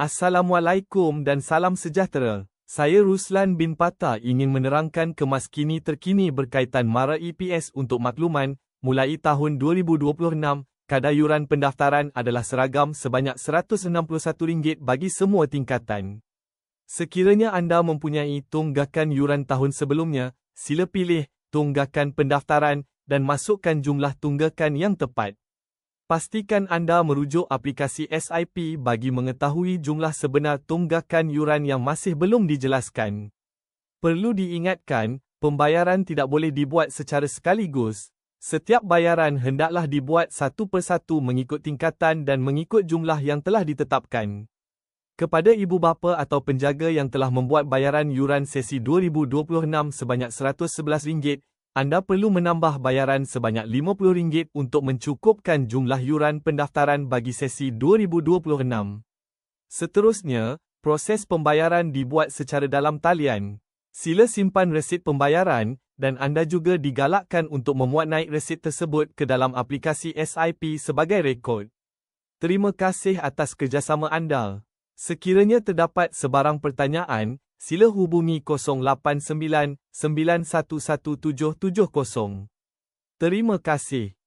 Assalamualaikum dan salam sejahtera. Saya Ruslan bin Patah ingin menerangkan kemas kini terkini berkaitan MARA EPS untuk makluman, mulai tahun 2026, kadar yuran pendaftaran adalah seragam sebanyak RM161 bagi semua tingkatan. Sekiranya anda mempunyai tunggakan yuran tahun sebelumnya, sila pilih tunggakan pendaftaran dan masukkan jumlah tunggakan yang tepat. Pastikan anda merujuk aplikasi SIP bagi mengetahui jumlah sebenar tunggakan yuran yang masih belum dijelaskan. Perlu diingatkan, pembayaran tidak boleh dibuat secara sekaligus. Setiap bayaran hendaklah dibuat satu persatu mengikut tingkatan dan mengikut jumlah yang telah ditetapkan. Kepada ibu bapa atau penjaga yang telah membuat bayaran yuran sesi 2026 sebanyak RM111, anda perlu menambah bayaran sebanyak RM50 untuk mencukupkan jumlah yuran pendaftaran bagi sesi 2026. Seterusnya, proses pembayaran dibuat secara dalam talian. Sila simpan resit pembayaran dan anda juga digalakkan untuk memuat naik resit tersebut ke dalam aplikasi SIP sebagai rekod. Terima kasih atas kerjasama anda. Sekiranya terdapat sebarang pertanyaan, sila hubungi 089 911 770. Terima kasih.